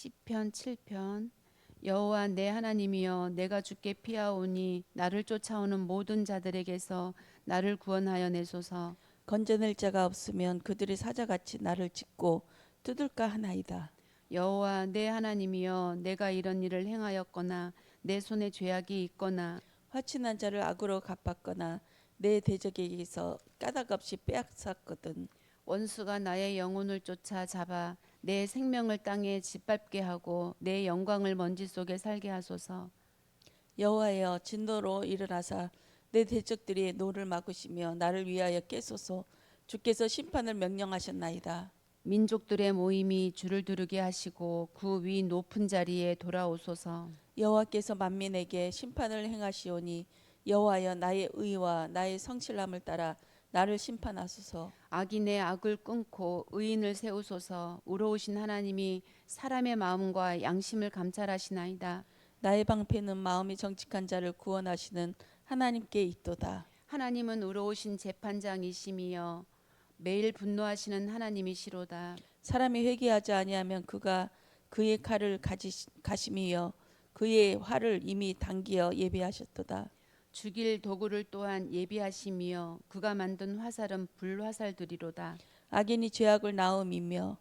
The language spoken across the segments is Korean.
시편 7편. 여호와 내 하나님이여, 내가 주께 피하오니 나를 쫓아오는 모든 자들에게서 나를 구원하여 내소서. 건져낼 자가 없으면 그들이 사자같이 나를 찢고 뜯을까 하나이다. 여호와 내 하나님이여, 내가 이런 일을 행하였거나 내 손에 죄악이 있거나 화친한 자를 악으로 갚았거나 내 대적에게서 까닭 없이 빼앗았거든. 원수가 나의 영혼을 쫓아 잡아 내 생명을 땅에 짓밟게 하고 내 영광을 먼지 속에 살게 하소서. 여호와여, 진노로 일어나사 내 대적들이 노를 막으시며 나를 위하여 깨소서. 주께서 심판을 명령하셨나이다. 민족들의 모임이 주를 두르게 하시고 그 위 높은 자리에 돌아오소서. 여호와께서 만민에게 심판을 행하시오니 여호와여, 나의 의와 나의 성실함을 따라 나를 심판하소서. 악인의 악을 끊고 의인을 세우소서. 의로우신 하나님이 사람의 마음과 양심을 감찰하시나이다. 나의 방패는 마음이 정직한 자를 구원하시는 하나님께 있도다. 하나님은 의로우신 재판장이시며 매일 분노하시는 하나님이시로다. 사람이 회개하지 아니하면 그가 그의 칼을 가심이여 그의 활을 이미 당기어 예비하셨도다. 죽일 도구를 또한 예비하시며 그가 만든 화살은 불화살들이로다. 악인이 죄악을 낳음이며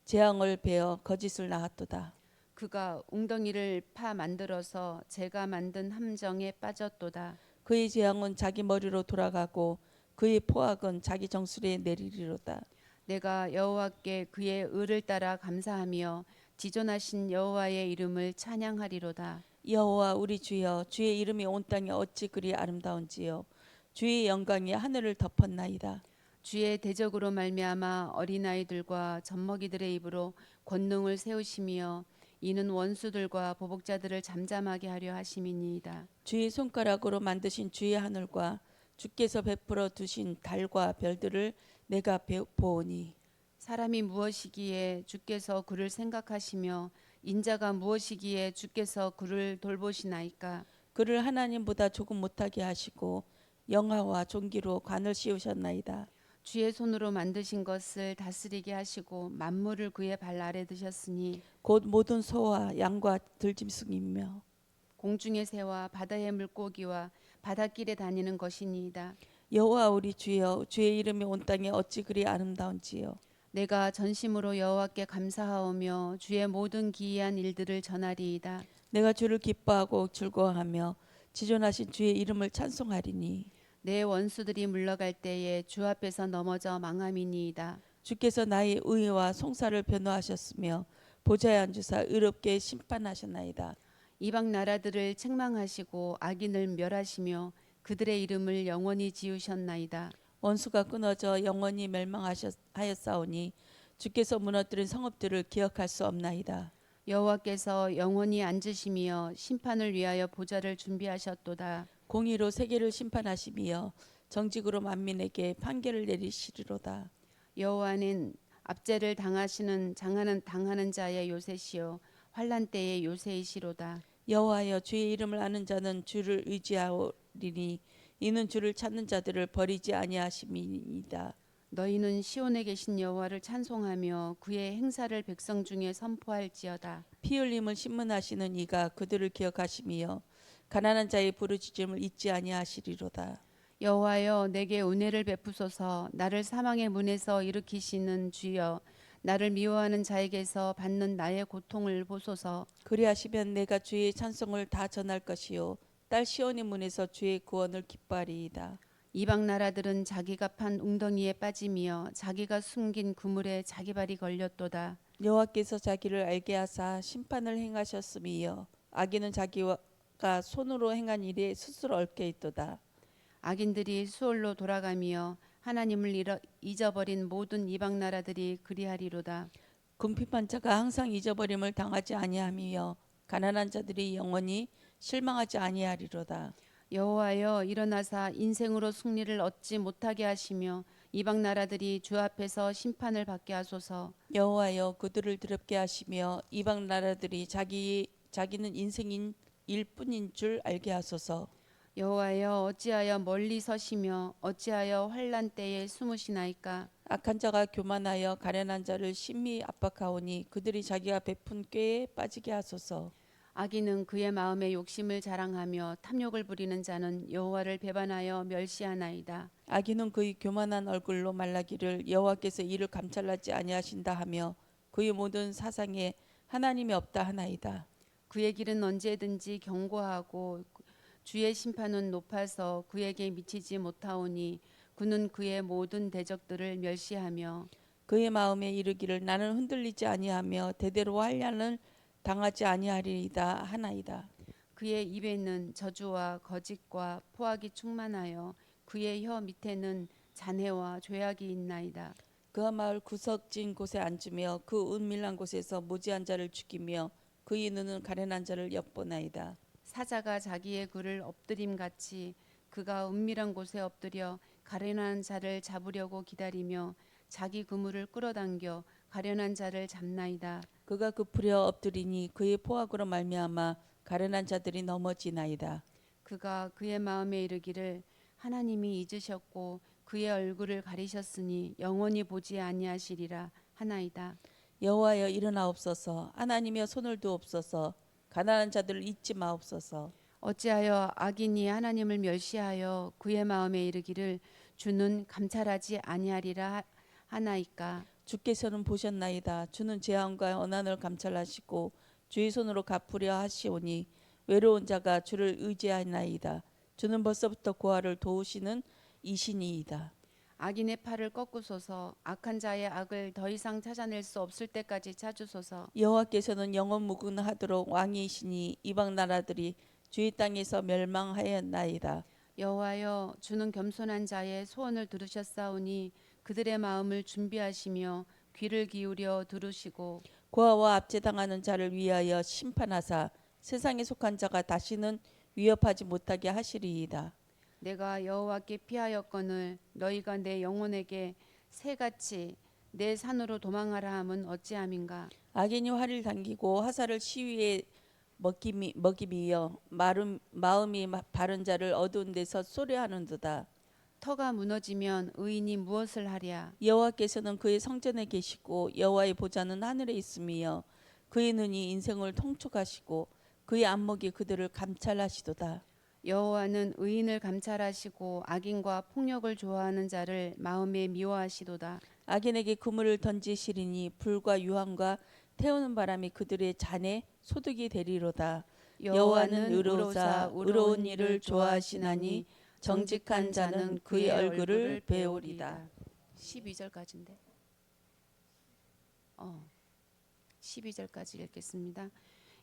재앙을 베어 거짓을 낳았도다. 그가 웅덩이를 파 만들어서 제가 만든 함정에 빠졌도다. 그의 재앙은 자기 머리로 돌아가고 그의 포악은 자기 정수리에 내리리로다. 내가 여호와께 그의 의를 따라 감사하며 지존하신 여호와의 이름을 찬양하리로다. 여호와 우리 주여, 주의 이름이 온 땅에 어찌 그리 아름다운지요. 주의 영광이 하늘을 덮었나이다. 주의 대적으로 말미암아 어린아이들과 젖먹이들의 입으로 권능을 세우시며 이는 원수들과 보복자들을 잠잠하게 하려 하심이니이다. 주의 손가락으로 만드신 주의 하늘과 주께서 베풀어 두신 달과 별들을 내가 보오니 사람이 무엇이기에 주께서 그를 생각하시며 인자가 무엇이기에 주께서 그를 돌보시나이까. 그를 하나님보다 조금 못하게 하시고 영화와 존귀로 관을 씌우셨나이다. 주의 손으로 만드신 것을 다스리게 하시고 만물을 그의 발 아래 드셨으니 곧 모든 소와 양과 들짐승이며 공중의 새와 바다의 물고기와 바닷길에 다니는 것이니이다. 여호와 우리 주여, 주의 이름이 온 땅에 어찌 그리 아름다운지요. 내가 전심으로 여호와께 감사하오며 주의 모든 기이한 일들을 전하리이다. 내가 주를 기뻐하고 즐거워하며 지존하신 주의 이름을 찬송하리니 내 원수들이 물러갈 때에 주 앞에서 넘어져 망함이니이다. 주께서 나의 의와 송사를 변호하셨으며 보좌에 앉으사 의롭게 심판하셨나이다. 이방 나라들을 책망하시고 악인을 멸하시며 그들의 이름을 영원히 지으셨나이다. 원수가 끊어져 영원히 멸망하였사오니 주께서 무너뜨린 성읍들을 기억할 수 없나이다. 여호와께서 영원히 앉으시며 심판을 위하여 보좌를 준비하셨도다. 공의로 세계를 심판하시며 정직으로 만민에게 판결을 내리시리로다. 여호와는 압제를 당하는 자의 요새시요 환난 때의 요새이시로다. 여호와여, 주의 이름을 아는 자는 주를 의지하오리니 이는 주를 찾는 자들을 버리지 아니하심이니이다. 너희는 시온에 계신 여호와를 찬송하며 그의 행사를 백성 중에 선포할지어다. 피 흘림을 신문하시는 이가 그들을 기억하시며 가난한 자의 부르짖음을 잊지 아니하시리로다. 여호와여, 내게 은혜를 베푸소서. 나를 사망의 문에서 일으키시는 주여, 나를 미워하는 자에게서 받는 나의 고통을 보소서. 그리하시면 내가 주의 찬송을 다 전할 것이요 딸 시온의 문에서 주의 구원을 기뻐하리이다. 이방 나라들은 자기가 판 웅덩이에 빠지며 자기가 숨긴 그물에 자기 발이 걸렸도다. 여호와께서 자기를 알게 하사 심판을 행하셨음이여 악인은 자기가 손으로 행한 일에 스스로 얽혀 있도다. 악인들이 수월로 돌아가며 하나님을 잊어버린 모든 이방 나라들이 그리하리로다. 궁핍한 자가 항상 잊어버림을 당하지 아니하며 가난한 자들이 영원히 실망하지 아니하리로다. 여호와여, 일어나사 인생으로 승리를 얻지 못하게 하시며 이방 나라들이 주 앞에서 심판을 받게 하소서. 여호와여, 그들을 더럽게 하시며 이방 나라들이 자기는 인생인 일뿐인 줄 알게 하소서. 여호와여, 어찌하여 멀리 서시며 어찌하여 환난 때에 숨으시나이까. 악한 자가 교만하여 가련한 자를 심히 압박하오니 그들이 자기가 베푼 꾀에 빠지게 하소서. 악인은 그의 마음에 욕심을 자랑하며 탐욕을 부리는 자는 여호와를 배반하여 멸시하나이다. 악인은 그의 교만한 얼굴로 말하기를 여호와께서 이를 감찰하지 아니하신다 하며 그의 모든 사상에 하나님이 없다 하나이다. 그의 길은 언제든지 견고하고 주의 심판은 높아서 그에게 미치지 못하오니 그는 그의 모든 대적들을 멸시하며 그의 마음에 이르기를 나는 흔들리지 아니하며 대대로 환난을 당하지 아니하리이다 하나이다. 그의 입에는 저주와 거짓과 포악이 충만하여 그의 혀 밑에는 잔해와 죄악이 있나이다. 그가 마을 구석진 곳에 앉으며 그 은밀한 곳에서 무지한 자를 죽이며 그의 눈은 가련한 자를 엿보나이다. 사자가 자기의 굴을 엎드림같이 그가 은밀한 곳에 엎드려 가련한 자를 잡으려고 기다리며 자기 그물을 끌어당겨 가련한 자를 잡나이다. 그가 굽으려 엎드리니 그의 포악으로 말미암아 가련한 자들이 넘어지나이다. 그가 그의 마음에 이르기를 하나님이 잊으셨고 그의 얼굴을 가리셨으니 영원히 보지 아니하시리라 하나이다. 여호와여 일어나옵소서. 하나님이여 손을 두옵소서. 가난한 자들을 잊지 마옵소서. 어찌하여 악인이 하나님을 멸시하여 그의 마음에 이르기를 주는 감찰하지 아니하리라 하나이까. 주께서는 보셨나이다. 주는 재앙과 언한을 감찰하시고 주의 손으로 갚으려 하시오니 외로운 자가 주를 의지하나이다. 주는 벌써부터 고아를 도우시는 이신이이다. 악인의 팔을 꺾으소서. 악한 자의 악을 더 이상 찾아낼 수 없을 때까지 찾으소서. 여호와께서는 영원 무궁하도록 왕이시니 이방 나라들이 주의 땅에서 멸망하였나이다. 여호와여 주는 겸손한 자의 소원을 들으셨사오니 그들의 마음을 준비하시며 귀를 기울여 들으시고 고아와 압제당하는 자를 위하여 심판하사 세상에 속한 자가 다시는 위협하지 못하게 하시리이다. 내가 여호와께 피하였거늘 너희가 내 영혼에게 새같이 내 산으로 도망하라 함은 어찌함인가. 악인이 활을 당기고 화살을 시위에 먹임이여 마음이 바른 자를 어두운 데서 쏘려하는도다. 터가 무너지면 의인이 무엇을 하랴. 여호와께서는 그의 성전에 계시고 여호와의 보좌는 하늘에 있음이여 그의 눈이 인생을 통촉하시고 그의 안목이 그들을 감찰하시도다. 여호와는 의인을 감찰하시고 악인과 폭력을 좋아하는 자를 마음에 미워하시도다. 악인에게 그물을 던지시리니 불과 유황과 태우는 바람이 그들의 잔에 소득이 되리로다. 여호와는 의로우사 의로운 일을 좋아하시나니 정직한 자는 그의 얼굴을 배우리다. 12절까지인데. 12절까지 읽겠습니다.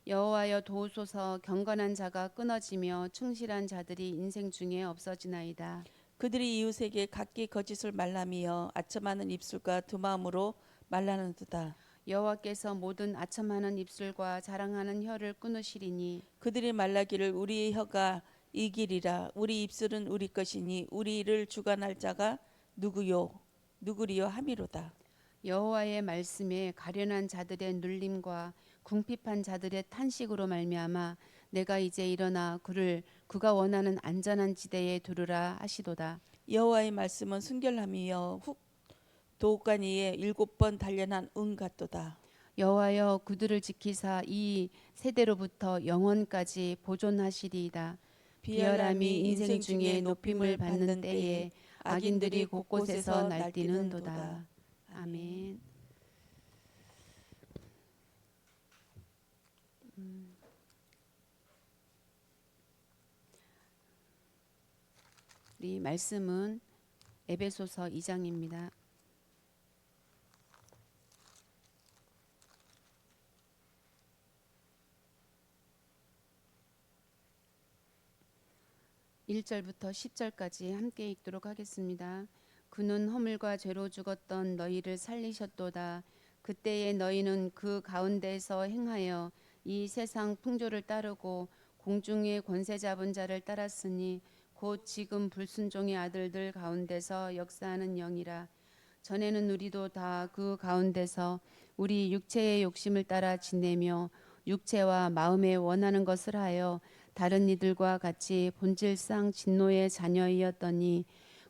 여호와여 도우소서. 경건한 자가 끊어지며 충실한 자들이 인생 중에 없어지나이다. 그들이 이웃에게 각기 거짓을 말하며 아첨하는 입술과 두 마음으로 말하는도다. 여호와께서 모든 아첨하는 입술과 자랑하는 혀를 끊으시리니 그들이 말하기를 우리의 혀가 이기리라. 우리 입술은 우리 것이니 우리를 주관할 자가 누구리요 함이로다. 여호와의 말씀에 가련한 자들의 눌림과 궁핍한 자들의 탄식으로 말미암아 내가 이제 일어나 그가 원하는 안전한 지대에 두르라 하시도다. 여호와의 말씀은 순결함이여 훅 도가니에 7번 단련한 은 같도다. 여호와여 그들을 지키사 이 세대로부터 영원까지 보존하시리이다. 비열함이 인생 중에 높임을 받는 때에 악인들이 곳곳에서 날뛰는도다. 아멘. 우리 말씀은 에베소서 2장입니다. (1절부터) (10절까지) 함께 읽도록 하겠습니다. 그는 허물과 죄로 죽었던 너희를 살리셨도다. 그때에 너희는 그 가운데서 행하여 이 세상 풍조를 따르고 공중의 권세 잡은 자를 따랐으니 곧 지금 불순종의 아들들 가운데서 역사하는 영이라. 전에는 우리도 다 그 가운데서 우리 육체의 욕심을 따라 지내며 육체와 마음에 원하는 것을 하여 다른 이들과 같이 본질상 진노의 자녀이었더니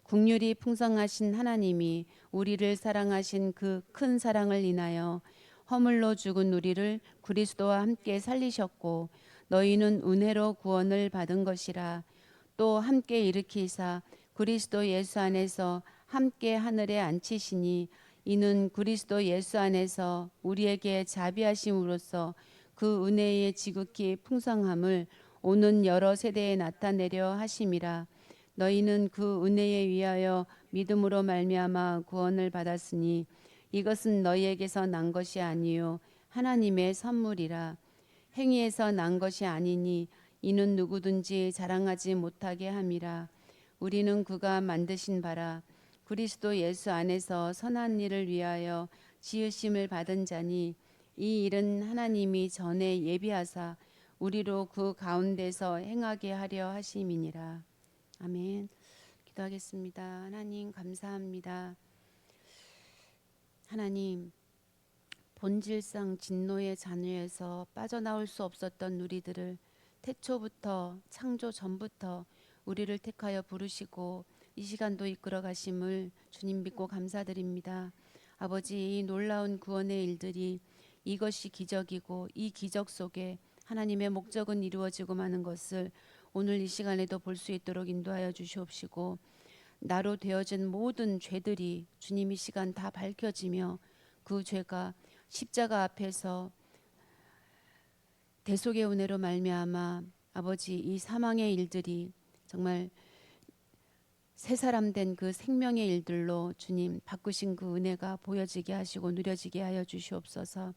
긍휼이 풍성하신 하나님이 우리를 사랑하신 그 큰 사랑을 인하여 허물로 죽은 우리를 그리스도와 함께 살리셨고 너희는 은혜로 구원을 받은 것이라. 또 함께 일으키사 그리스도 예수 안에서 함께 하늘에 앉히시니 이는 그리스도 예수 안에서 우리에게 자비하심으로써 그 은혜의 지극히 풍성함을 오는 여러 세대에 나타내려 하심이라. 너희는 그 은혜에 위하여 믿음으로 말미암아 구원을 받았으니 이것은 너희에게서 난 것이 아니요 하나님의 선물이라. 행위에서 난 것이 아니니 이는 누구든지 자랑하지 못하게 함이라. 우리는 그가 만드신 바라 그리스도 예수 안에서 선한 일을 위하여 지으심을 받은 자니 이 일은 하나님이 전에 예비하사 우리로 그 가운데서 행하게 하려 하심이니라. 아멘. 기도하겠습니다. 하나님 감사합니다. 하나님, 본질상 진노의 잔해에서 빠져나올 수 없었던 우리들을 태초부터 창조 전부터 우리를 택하여 부르시고 이 시간도 이끌어 가심을 주님 믿고 감사드립니다. 아버지, 이 놀라운 구원의 일들이 이것이 기적이고 이 기적 속에 하나님의 목적은 이루어지고 마는 것을 오늘 이 시간에도 볼 수 있도록 인도하여 주시옵시고 나로 되어진 모든 죄들이 주님 이 시간 다 밝혀지며 그 죄가 십자가 앞에서 대속의 은혜로 말미암아 아버지 이 사망의 일들이 정말 새 사람 된 그 생명의 일들로 주님 바꾸신 그 은혜가 보여지게 하시고 누려지게 하여 주시옵소서.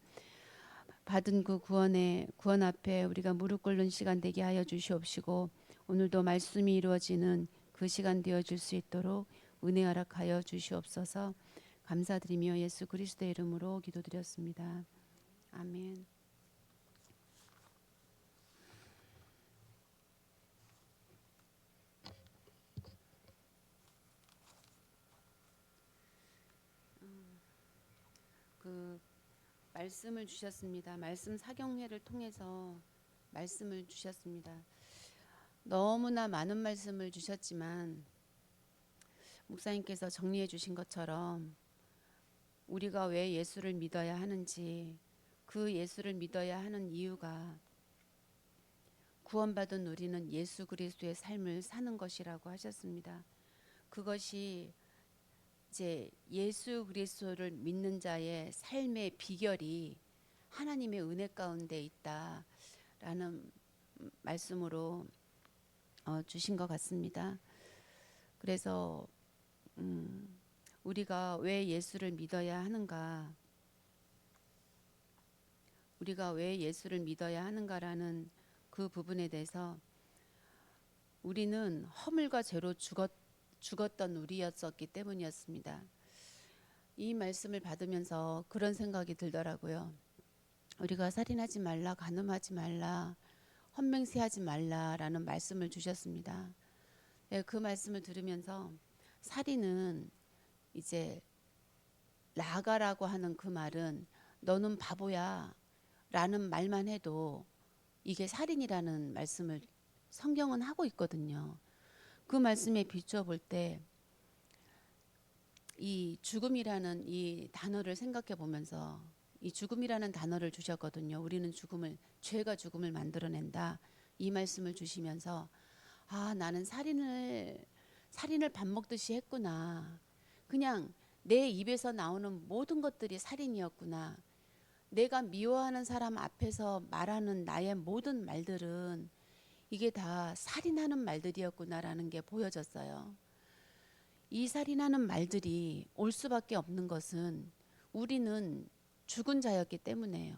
받은 그 구원 앞에 우리가 무릎 꿇는 시간 되게 하여 주시옵시고 오늘도 말씀이 이루어지는 그 시간 되어줄 수 있도록 은혜 허락하여 주시옵소서. 감사드리며 예수 그리스도의 이름으로 기도드렸습니다. 아멘. 그 말씀을 주셨습니다. 말씀 사경회를 통해서 말씀을 주셨습니다. 너무나 많은 말씀을 주셨지만 목사님께서 정리해 주신 것처럼 우리가 왜 예수를 믿어야 하는지, 그 예수를 믿어야 하는 이유가 구원받은 우리는 예수 그리스도의 삶을 사는 것이라고 하셨습니다. 그것이 이제 예수 그리스도를 믿는 자의 삶의 비결이 하나님의 은혜 가운데 있다라는 말씀으로 주신 것 같습니다. 그래서 우리가 왜 예수를 믿어야 하는가, 우리가 왜 예수를 믿어야 하는가라는 그 부분에 대해서 우리는 허물과 죄로 죽었던 우리였었기 때문이었습니다. 이 말씀을 받으면서 그런 생각이 들더라고요. 우리가 살인하지 말라, 간음하지 말라, 헛맹세하지 말라라는 말씀을 주셨습니다. 네, 그 말씀을 들으면서 살인은 이제 나가라고 하는 그 말은 너는 바보야 라는 말만 해도 이게 살인이라는 말씀을 성경은 하고 있거든요. 그 말씀에 비추어 볼 때 이 죽음이라는 이 단어를 생각해 보면서 이 죽음이라는 단어를 주셨거든요. 우리는 죄가 죽음을 만들어낸다. 이 말씀을 주시면서 나는 살인을 밥 먹듯이 했구나. 그냥 내 입에서 나오는 모든 것들이 살인이었구나. 내가 미워하는 사람 앞에서 말하는 나의 모든 말들은 이게 다 살인하는 말들이었구나라는 게 보여졌어요. 이 살인하는 말들이 올 수밖에 없는 것은 우리는 죽은 자였기 때문에요.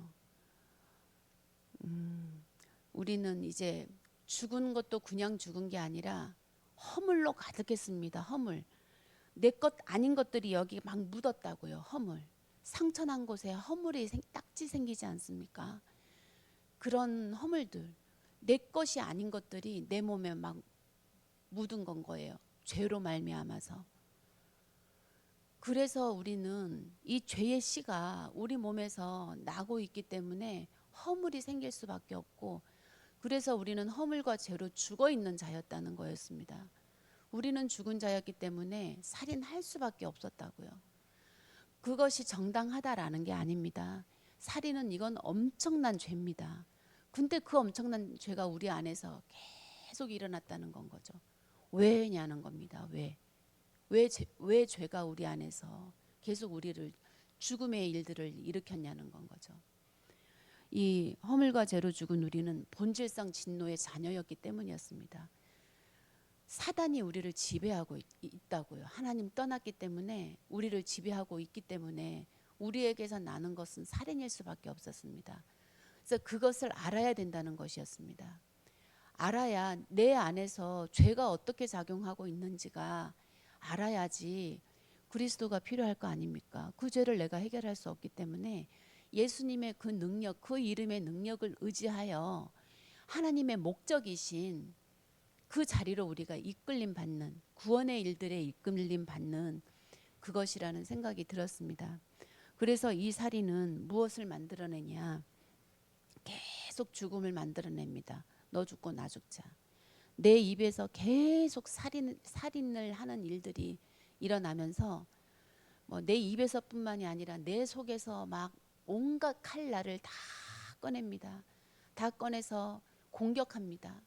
우리는 이제 죽은 것도 그냥 죽은 게 아니라 허물로 가득했습니다. 허물. 내 것 아닌 것들이 여기 막 묻었다고요. 허물. 상처난 곳에 허물이 딱지 생기지 않습니까? 그런 허물들, 내 것이 아닌 것들이 내 몸에 막 묻은 건 거예요. 죄로 말미암아서. 그래서 우리는 이 죄의 씨가 우리 몸에서 나고 있기 때문에 허물이 생길 수밖에 없고, 그래서 우리는 허물과 죄로 죽어 있는 자였다는 거였습니다. 우리는 죽은 자였기 때문에 살인할 수밖에 없었다고요. 그것이 정당하다라는 게 아닙니다. 살인은 이건 엄청난 죄입니다. 근데 그 엄청난 죄가 우리 안에서 계속 일어났다는 건 거죠. 왜냐는 겁니다. 왜 죄가 우리 안에서 계속 우리를 죽음의 일들을 일으켰냐는 건 거죠. 이 허물과 죄로 죽은 우리는 본질상 진노의 자녀였기 때문이었습니다. 사단이 우리를 지배하고 있다고요. 하나님 떠났기 때문에 우리를 지배하고 있기 때문에 우리에게서 나는 것은 살인일 수밖에 없었습니다. 그래서 그것을 알아야 된다는 것이었습니다. 알아야 내 안에서 죄가 어떻게 작용하고 있는지가 알아야지 그리스도가 필요할 거 아닙니까? 그 죄를 내가 해결할 수 없기 때문에 예수님의 그 능력, 그 이름의 능력을 의지하여 하나님의 목적이신 그 자리로 우리가 이끌림 받는, 구원의 일들에 이끌림 받는 그것이라는 생각이 들었습니다. 그래서 이 살인은 무엇을 만들어내냐? 계속 죽음을 만들어냅니다. 너 죽고 나 죽자. 내 입에서 계속 살인을 하는 일들이 일어나면서 내 입에서뿐만이 아니라 내 속에서 막 온갖 칼날을 다 꺼냅니다. 다 꺼내서 공격합니다.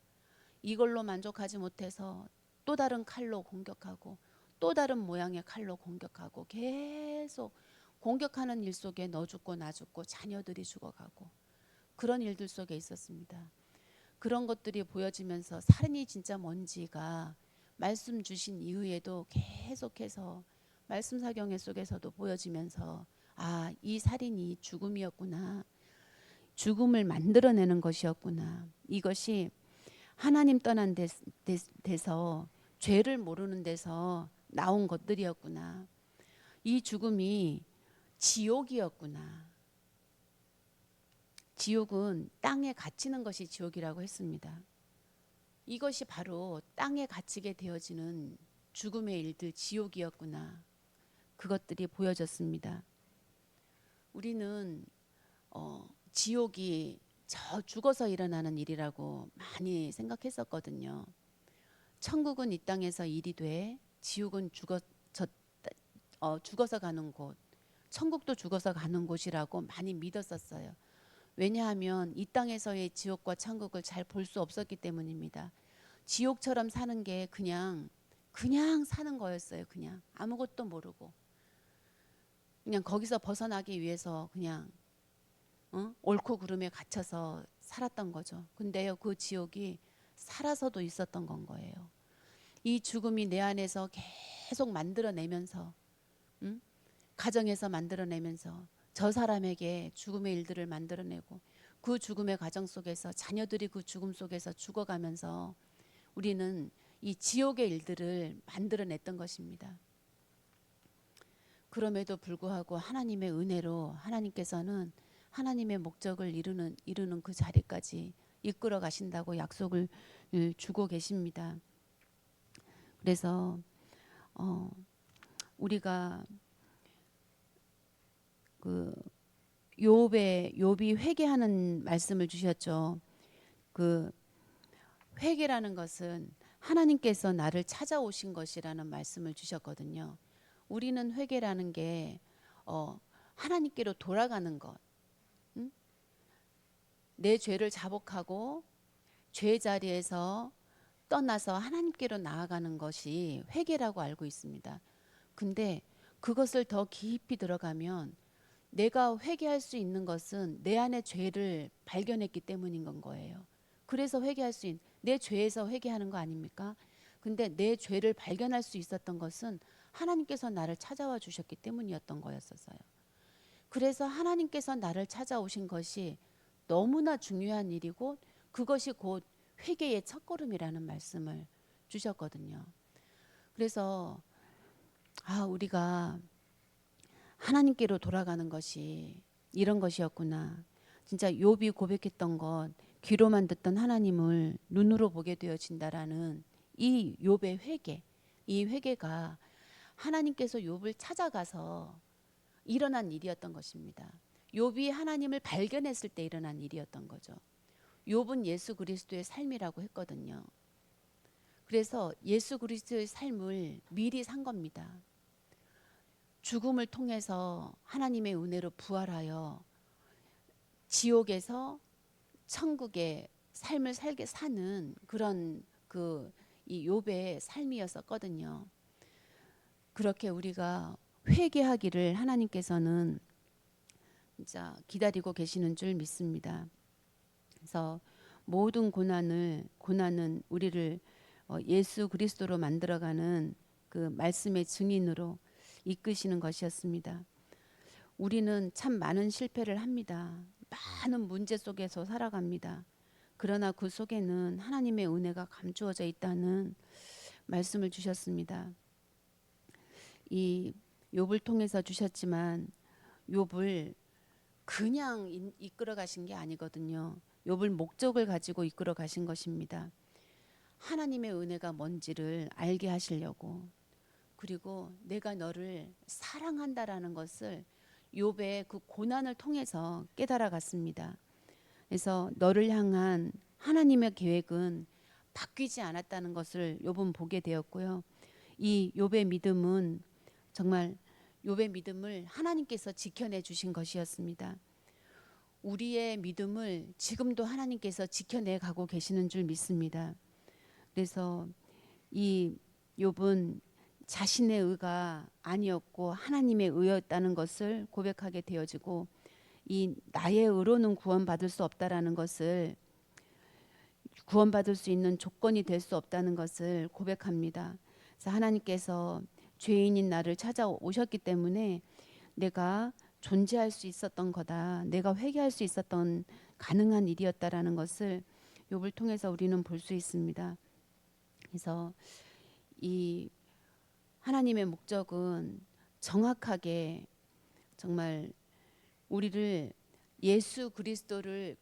이걸로 만족하지 못해서 또 다른 칼로 공격하고 또 다른 모양의 칼로 공격하고 계속 공격하는 일 속에 너 죽고 나 죽고 자녀들이 죽어가고 그런 일들 속에 있었습니다. 그런 것들이 보여지면서 살인이 진짜 뭔지가 말씀 주신 이후에도 계속해서 말씀 사경회 속에서도 보여지면서 이 살인이 죽음이었구나. 죽음을 만들어내는 것이었구나. 이것이 하나님 떠난 데서 죄를 모르는 데서 나온 것들이었구나. 이 죽음이 지옥이었구나. 지옥은 땅에 갇히는 것이 지옥이라고 했습니다. 이것이 바로 땅에 갇히게 되어지는 죽음의 일들 지옥이었구나. 그것들이 보여졌습니다. 우리는 지옥이 저 죽어서 일어나는 일이라고 많이 생각했었거든요. 천국은 이 땅에서 일이 돼 지옥은 죽어서 가는 곳, 천국도 죽어서 가는 곳이라고 많이 믿었었어요. 왜냐하면 이 땅에서의 지옥과 천국을 잘 볼 수 없었기 때문입니다. 지옥처럼 사는 게 그냥 사는 거였어요. 그냥 아무것도 모르고 그냥 거기서 벗어나기 위해서 그냥 옳고 그름에 갇혀서 살았던 거죠. 근데요, 그 지옥이 살아서도 있었던 건 거예요. 이 죽음이 내 안에서 계속 만들어내면서 가정에서 만들어내면서 저 사람에게 죽음의 일들을 만들어내고 그 죽음의 과정 속에서 자녀들이 그 죽음 속에서 죽어가면서 우리는 이 지옥의 일들을 만들어냈던 것입니다. 그럼에도 불구하고 하나님의 은혜로 하나님께서는 하나님의 목적을 이루는 그 자리까지 이끌어 가신다고 약속을 주고 계십니다. 그래서 우리가 그 욥이 회개하는 말씀을 주셨죠. 그 회개라는 것은 하나님께서 나를 찾아오신 것이라는 말씀을 주셨거든요. 우리는 회개라는 게 하나님께로 돌아가는 것, 내 죄를 자복하고 죄 자리에서 떠나서 하나님께로 나아가는 것이 회개라고 알고 있습니다. 근데 그것을 더 깊이 들어가면 내가 회개할 수 있는 것은 내 안에 죄를 발견했기 때문인 건 거예요. 그래서 회개할 수 있는, 내 죄에서 회개하는 거 아닙니까? 근데 내 죄를 발견할 수 있었던 것은 하나님께서 나를 찾아와 주셨기 때문이었던 거였어요. 그래서 하나님께서 나를 찾아오신 것이 너무나 중요한 일이고 그것이 곧 회개의 첫걸음이라는 말씀을 주셨거든요. 그래서 우리가 하나님께로 돌아가는 것이 이런 것이었구나. 진짜 욥이 고백했던 것, 귀로만 듣던 하나님을 눈으로 보게 되어진다라는 이 욥의 회개, 이 회개가 하나님께서 욥을 찾아가서 일어난 일이었던 것입니다. 욥이 하나님을 발견했을 때 일어난 일이었던 거죠. 욥은 예수 그리스도의 삶이라고 했거든요. 그래서 예수 그리스도의 삶을 미리 산 겁니다. 죽음을 통해서 하나님의 은혜로 부활하여 지옥에서 천국의 삶을 살게 사는 그런 이 욥의 삶이었었거든요. 그렇게 우리가 회개하기를 하나님께서는 진짜 기다리고 계시는 줄 믿습니다. 그래서 모든 고난은 우리를 예수 그리스도로 만들어가는 그 말씀의 증인으로 이끄시는 것이었습니다. 우리는 참 많은 실패를 합니다. 많은 문제 속에서 살아갑니다. 그러나 그 속에는 하나님의 은혜가 감추어져 있다는 말씀을 주셨습니다. 이 욥을 통해서 주셨지만 욥을 그냥 이끌어 가신 게 아니거든요. 욥을 목적을 가지고 이끌어 가신 것입니다. 하나님의 은혜가 뭔지를 알게 하시려고, 그리고 내가 너를 사랑한다라는 것을 욥의 그 고난을 통해서 깨달아 갔습니다. 그래서 너를 향한 하나님의 계획은 바뀌지 않았다는 것을 욥은 보게 되었고요. 이 욥의 믿음은 정말 욥의 믿음을 하나님께서 지켜내 주신 것이었습니다. 우리의 믿음을 지금도 하나님께서 지켜내 가고 계시는 줄 믿습니다. 그래서 이 욥은 자신의 의가 아니었고 하나님의 의였다는 것을 고백하게 되어지고, 이 나의 의로는 구원받을 수 없다라는 것을, 구원받을 수 있는 조건이 될 수 없다는 것을 고백합니다. 그래서 하나님께서 죄인인 나를 찾아오셨기 때문에 내가 존재할 수 있었던 거다, 내가 회개할 수 있었던 가능한 일이었다라는 것을 욥을 통해서 우리는 볼 수 있습니다. 그래서 이 하나님의 목적은 정확하게 정말 우리를 예수 그리스도의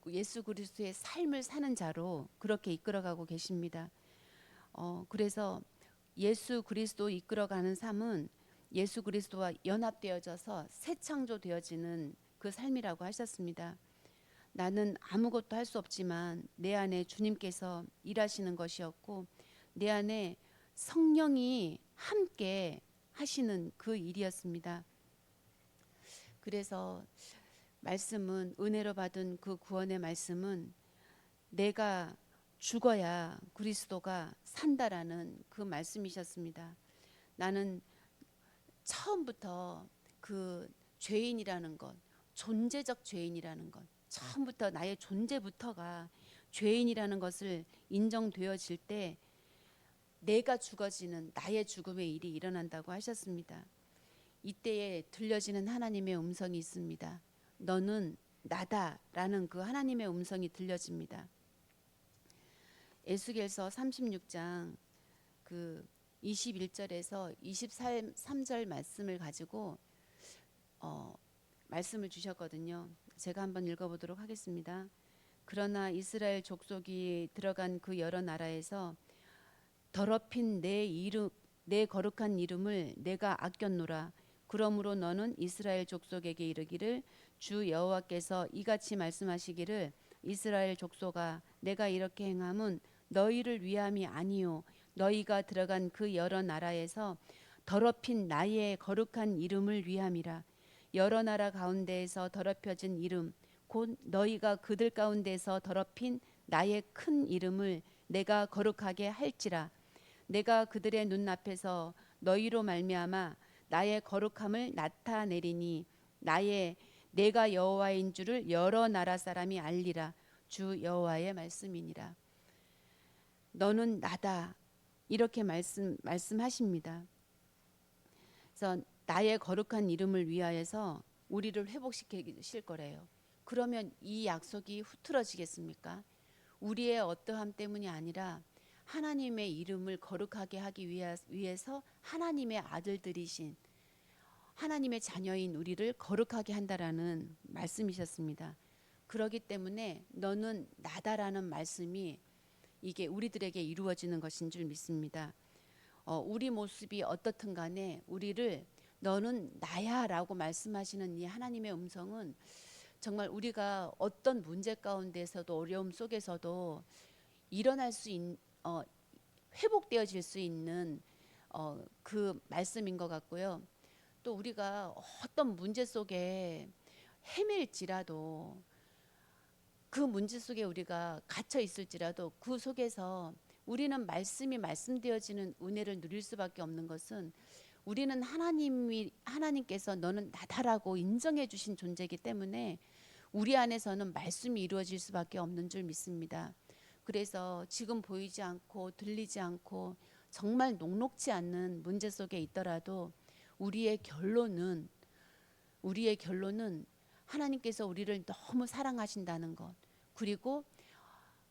삶을 사는 자로 그렇게 이끌어가고 계십니다. 그래서 예수 그리스도 이끌어가는 삶은 예수 그리스도와 연합되어져서 새 창조되어지는 그 삶이라고 하셨습니다. 나는 아무것도 할 수 없지만 내 안에 주님께서 일하시는 것이었고, 내 안에 성령이 함께 하시는 그 일이었습니다. 그래서 말씀은, 은혜로 받은 그 구원의 말씀은 내가 죽어야 그리스도가 산다라는 그 말씀이셨습니다. 나는 처음부터 그 죄인이라는 것, 존재적 죄인이라는 것, 처음부터 나의 존재부터가 죄인이라는 것을 인정되어질 때 내가 죽어지는 나의 죽음의 일이 일어난다고 하셨습니다. 이때에 들려지는 하나님의 음성이 있습니다. 너는 나다라는 그 하나님의 음성이 들려집니다. 에스겔서 36장 그 21절에서 23절 말씀을 가지고 말씀을 주셨거든요. 제가 한번 읽어보도록 하겠습니다. 그러나 이스라엘 족속이 들어간 그 여러 나라에서 더럽힌 내 거룩한 이름을 내가 아꼈노라. 그러므로 너는 이스라엘 족속에게 이르기를 주 여호와께서 이같이 말씀하시기를 이스라엘 족속아 내가 이렇게 행함은 너희를 위함이 아니요 너희가 들어간 그 여러 나라에서 더럽힌 나의 거룩한 이름을 위함이라. 여러 나라 가운데에서 더럽혀진 이름 곧 너희가 그들 가운데서 더럽힌 나의 큰 이름을 내가 거룩하게 할지라. 내가 그들의 눈앞에서 너희로 말미암아 나의 거룩함을 나타내리니 내가 여호와인 줄을 여러 나라 사람이 알리라. 주 여호와의 말씀이니라. 너는 나다 이렇게 말씀하십니다. 그래서 나의 거룩한 이름을 위하여서 우리를 회복시키실 거래요. 그러면 이 약속이 흐트러지겠습니까? 우리의 어떠함 때문이 아니라 하나님의 이름을 거룩하게 하기 위해서 하나님의 아들들이신 하나님의 자녀인 우리를 거룩하게 한다라는 말씀이셨습니다. 그렇기 때문에 너는 나다라는 말씀이 이게 우리들에게 이루어지는 것인 줄 믿습니다. 우리 모습이 어떻든 간에 우리를 너는 나야 라고 말씀하시는 이 하나님의 음성은 정말 우리가 어떤 문제 가운데서도 어려움 속에서도 회복되어질 수 있는 그 말씀인 것 같고요. 또 우리가 어떤 문제 속에 헤맬지라도 그 문제 속에 우리가 갇혀 있을지라도 그 속에서 우리는 말씀이 말씀되어지는 은혜를 누릴 수밖에 없는 것은 우리는 하나님께서 너는 나다라고 인정해 주신 존재이기 때문에 우리 안에서는 말씀이 이루어질 수밖에 없는 줄 믿습니다. 그래서 지금 보이지 않고 들리지 않고 정말 녹록지 않는 문제 속에 있더라도 우리의 결론은 하나님께서 우리를 너무 사랑하신다는 것, 그리고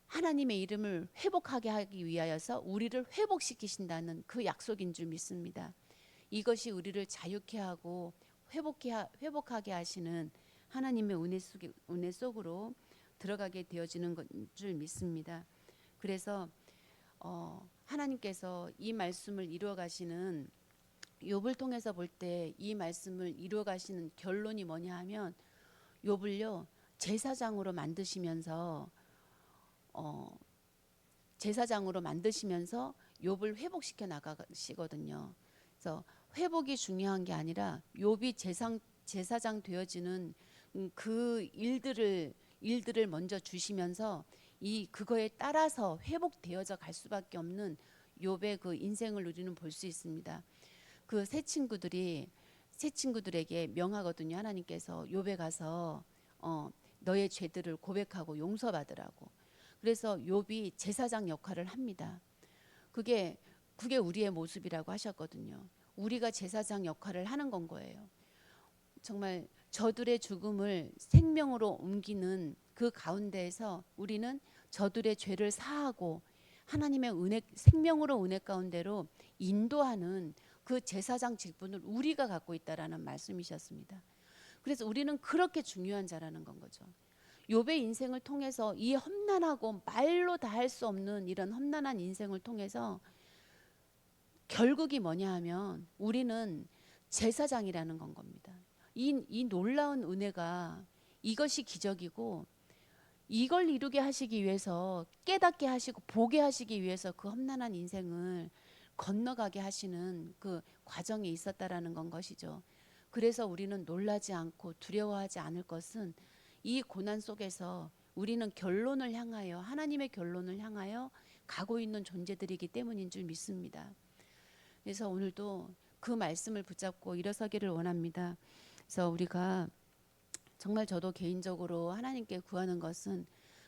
하나님의 이름을 회복하게 하기 위하여서 우리를 회복시키신다는 그 약속인 줄 믿습니다. 이것이 우리를 자유케 하고 회복하게 하시는 하나님의 은혜 속으로 들어가게 되어지는 줄 믿습니다. 그래서 하나님께서 이 말씀을 이루어 가시는 욥을 통해서 볼 때 이 말씀을 이루어 가시는 결론이 뭐냐 하면 욥을요 제사장으로 만드시면서 욥을 회복시켜 나가시거든요. 그래서 회복이 중요한 게 아니라 욥이 제사장 되어지는 그 일들을 먼저 주시면서 그거에 따라서 회복되어져 갈 수밖에 없는 욥의 그 인생을 우리는 볼 수 있습니다. 그 세 친구들에게 명하거든요. 하나님께서 욥에 가서 너의 죄들을 고백하고 용서받으라고. 그래서 욥이 제사장 역할을 합니다. 그게 우리의 모습이라고 하셨거든요. 우리가 제사장 역할을 하는 건 거예요. 정말 저들의 죽음을 생명으로 옮기는 그 가운데에서 우리는 저들의 죄를 사하고 하나님의 생명으로 은혜 가운데로 인도하는 그 제사장 직분을 우리가 갖고 있다라는 말씀이셨습니다. 그래서 우리는 그렇게 중요한 자라는 건 거죠. 욥의 인생을 통해서 이 험난하고 말로 다 할 수 없는 이런 험난한 인생을 통해서 결국이 뭐냐 하면 우리는 제사장이라는 건 겁니다. 이 놀라운 은혜가 이것이 기적이고 이걸 이루게 하시기 위해서 깨닫게 하시고 보게 하시기 위해서 그 험난한 인생을 건너가게 하시는 그 과정이 있었다라는 건 것이죠. 그래서 우리는 놀라지 않고 두려워하지 않을 것은 이 고난 속에서 우리는 결론을 향하여 하나님의 결론을 향하여 가고 있는 존재들이기 때문인 줄 믿습니다. 그래서 오늘도 그 말씀을 붙잡고 일어서기를 원합니다. 그래서 우리가 정말 저도 개인적으로 하나님께 구하는 것은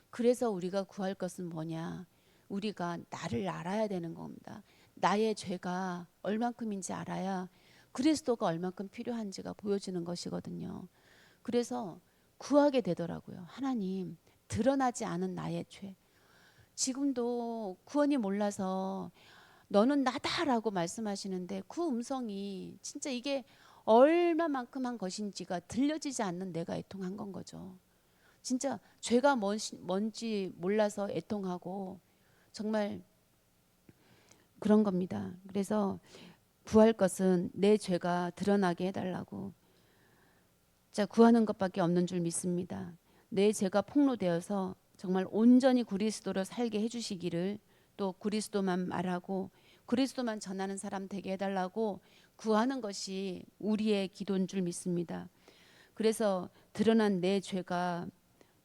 그래서 우리가 구할 것은 뭐냐? 우리가 나를 알아야 되는 겁니다. 나의 죄가 얼만큼인지 알아야 그리스도가 얼만큼 필요한지가 보여지는 것이거든요. 그래서 구하게 되더라고요. 하나님, 드러나지 않은 나의 죄. 지금도 구원이 몰라서 너는 나다라고 말씀하시는데 그 음성이 진짜 이게 얼마만큼 한 것인지가 들려지지 않는 내가 애통한 건 거죠. 진짜 죄가 뭔지 몰라서 애통하고 정말 그런 겁니다. 그래서 구할 것은 내 죄가 드러나게 해달라고 자 구하는 것밖에 없는 줄 믿습니다. 내 죄가 폭로되어서 정말 온전히 그리스도로 살게 해주시기를 또 그리스도만 말하고 그리스도만 전하는 사람 되게 해달라고 구하는 것이 우리의 기도인 줄 믿습니다. 그래서 드러난 내 죄가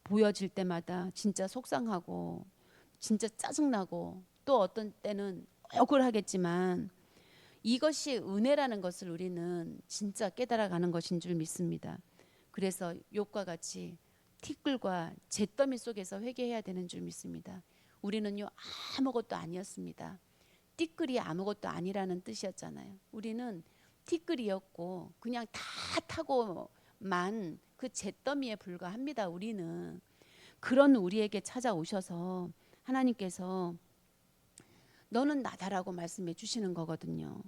보여질 때마다 진짜 속상하고 진짜 짜증나고 또 어떤 때는 억울하겠지만 이것이 은혜라는 것을 우리는 진짜 깨달아가는 것인 줄 믿습니다. 그래서 욥과 같이 티끌과 잿더미 속에서 회개해야 되는 줄 믿습니다. 우리는요 아무것도 아니었습니다. 티끌이 아무것도 아니라는 뜻이었잖아요. 우리는 티끌이었고 그냥 다 타고만 그 잿더미에 불과합니다. 우리는 그런 우리에게 찾아오셔서 하나님께서 너는 나다라고 말씀해 주시는 거거든요.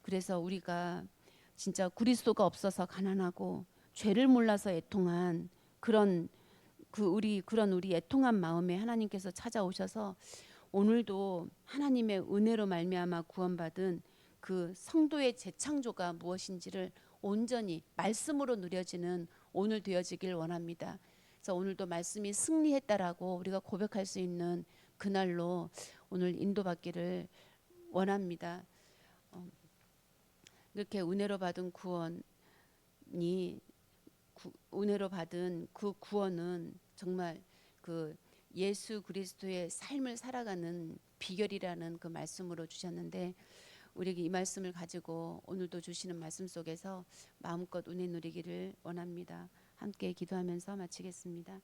그래서 우리가 진짜 그리스도가 없어서 가난하고 죄를 몰라서 애통한 그런 우리 애통한 마음에 하나님께서 찾아오셔서 오늘도 하나님의 은혜로 말미암아 구원받은 그 성도의 재창조가 무엇인지를 온전히 말씀으로 누려지는 오늘 되어지길 원합니다. 그래서 오늘도 말씀이 승리했다라고 우리가 고백할 수 있는 그날로 오늘 인도받기를 원합니다. 이렇게 은혜로 받은 은혜로 받은 그 구원은 정말 그 예수 그리스도의 삶을 살아가는 비결이라는 그 말씀으로 주셨는데, 우리에게 이 말씀을 가지고 오늘도 주시는 말씀 속에서 마음껏 은혜 누리기를 원합니다. 함께 기도하면서 마치겠습니다.